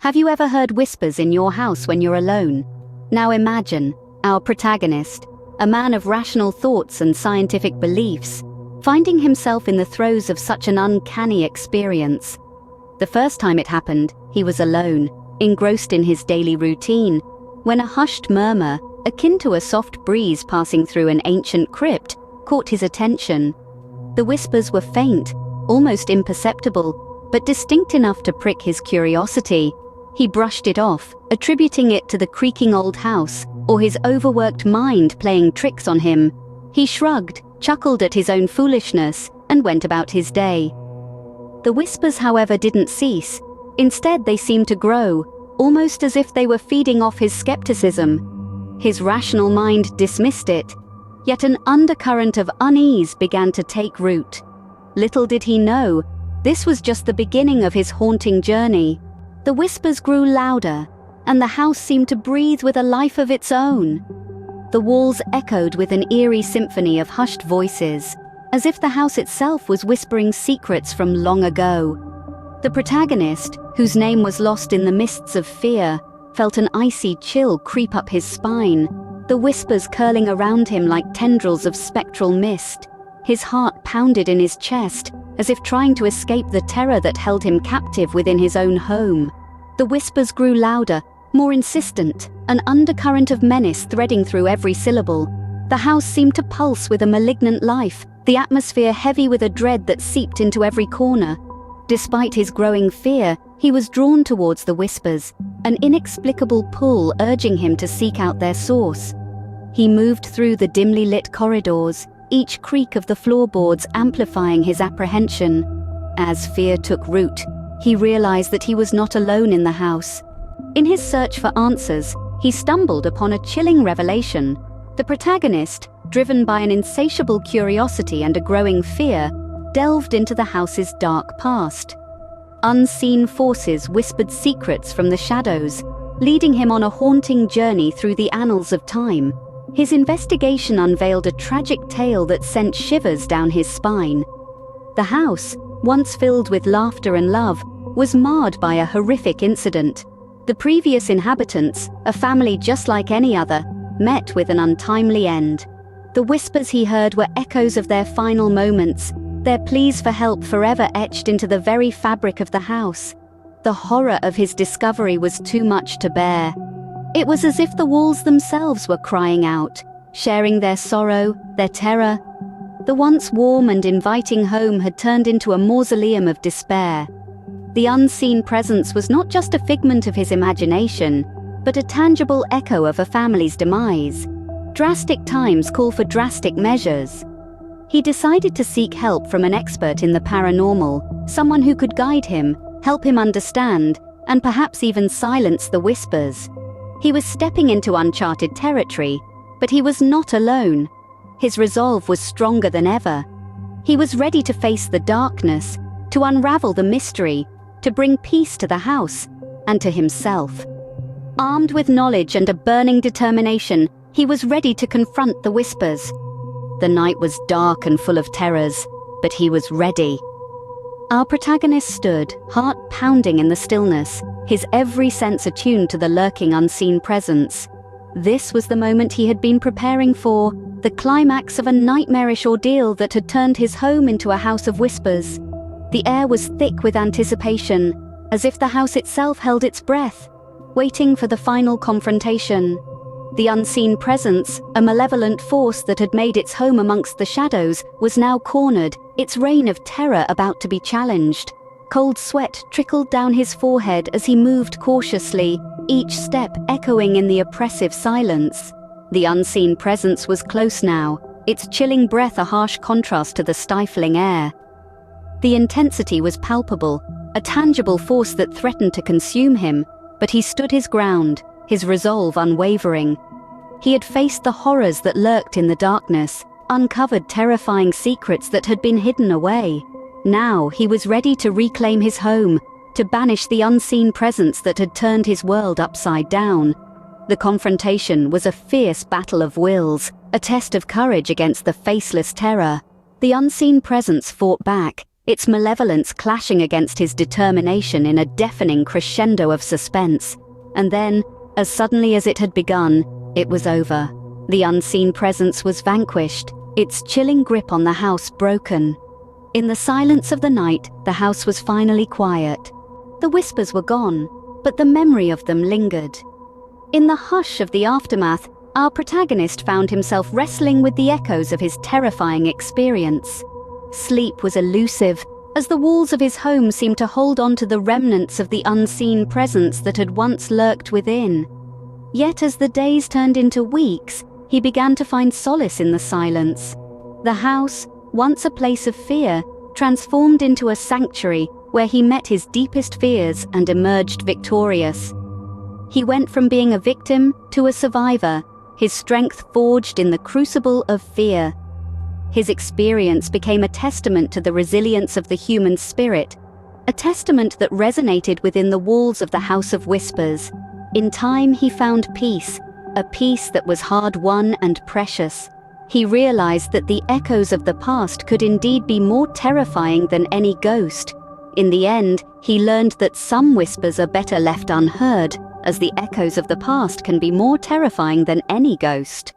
Have you ever heard whispers in your house when you're alone? Now imagine our protagonist, a man of rational thoughts and scientific beliefs, finding himself in the throes of such an uncanny experience. The first time it happened, he was alone, engrossed in his daily routine, when a hushed murmur, akin to a soft breeze passing through an ancient crypt, caught his attention. The whispers were faint, almost imperceptible, but distinct enough to prick his curiosity. He brushed it off, attributing it to the creaking old house, or his overworked mind playing tricks on him. He shrugged, chuckled at his own foolishness, and went about his day. The whispers, however, didn't cease. Instead, they seemed to grow, almost as if they were feeding off his skepticism. His rational mind dismissed it, yet an undercurrent of unease began to take root. Little did he know, this was just the beginning of his haunting journey. The whispers grew louder, and the house seemed to breathe with a life of its own. The walls echoed with an eerie symphony of hushed voices, as if the house itself was whispering secrets from long ago. The protagonist, whose name was lost in the mists of fear, felt an icy chill creep up his spine, the whispers curling around him like tendrils of spectral mist. His heart pounded in his chest, as if trying to escape the terror that held him captive within his own home. The whispers grew louder, more insistent, an undercurrent of menace threading through every syllable. The house seemed to pulse with a malignant life, the atmosphere heavy with a dread that seeped into every corner. Despite his growing fear, he was drawn towards the whispers, an inexplicable pull urging him to seek out their source. He moved through the dimly lit corridors, each creak of the floorboards amplifying his apprehension. As fear took root, he realized that he was not alone in the house. In his search for answers, he stumbled upon a chilling revelation. The protagonist, driven by an insatiable curiosity and a growing fear, delved into the house's dark past. Unseen forces whispered secrets from the shadows, leading him on a haunting journey through the annals of time. His investigation unveiled a tragic tale that sent shivers down his spine. The house, once filled with laughter and love, was marred by a horrific incident. The previous inhabitants, a family just like any other, met with an untimely end. The whispers he heard were echoes of their final moments, their pleas for help forever etched into the very fabric of the house. The horror of his discovery was too much to bear. It was as if the walls themselves were crying out, sharing their sorrow, their terror. The once warm and inviting home had turned into a mausoleum of despair. The unseen presence was not just a figment of his imagination, but a tangible echo of a family's demise. Drastic times call for drastic measures. He decided to seek help from an expert in the paranormal, someone who could guide him, help him understand, and perhaps even silence the whispers. He was stepping into uncharted territory, but he was not alone. His resolve was stronger than ever. He was ready to face the darkness, to unravel the mystery, to bring peace to the house, and to himself. Armed with knowledge and a burning determination, he was ready to confront the whispers. The night was dark and full of terrors, but he was ready. Our protagonist stood, heart pounding in the stillness, his every sense attuned to the lurking unseen presence. This was the moment he had been preparing for, the climax of a nightmarish ordeal that had turned his home into a house of whispers. The air was thick with anticipation, as if the house itself held its breath, waiting for the final confrontation. The unseen presence, a malevolent force that had made its home amongst the shadows, was now cornered, its reign of terror about to be challenged. Cold sweat trickled down his forehead as he moved cautiously, each step echoing in the oppressive silence. The unseen presence was close now, its chilling breath a harsh contrast to the stifling air. The intensity was palpable, a tangible force that threatened to consume him, but he stood his ground, his resolve unwavering. He had faced the horrors that lurked in the darkness, uncovered terrifying secrets that had been hidden away. Now he was ready to reclaim his home, to banish the unseen presence that had turned his world upside down. The confrontation was a fierce battle of wills, a test of courage against the faceless terror. The unseen presence fought back, its malevolence clashing against his determination in a deafening crescendo of suspense. And then, as suddenly as it had begun, it was over. The unseen presence was vanquished, its chilling grip on the house broken. In the silence of the night, the house was finally quiet. The whispers were gone, but the memory of them lingered. In the hush of the aftermath, our protagonist found himself wrestling with the echoes of his terrifying experience. Sleep was elusive, as the walls of his home seemed to hold on to the remnants of the unseen presence that had once lurked within. Yet as the days turned into weeks, he began to find solace in the silence. The house, once a place of fear, transformed into a sanctuary where he met his deepest fears and emerged victorious. He went from being a victim to a survivor, his strength forged in the crucible of fear. His experience became a testament to the resilience of the human spirit, a testament that resonated within the walls of the House of Whispers. In time he found peace, a peace that was hard-won and precious. He realized that the echoes of the past could indeed be more terrifying than any ghost. In the end, he learned that some whispers are better left unheard, as the echoes of the past can be more terrifying than any ghost.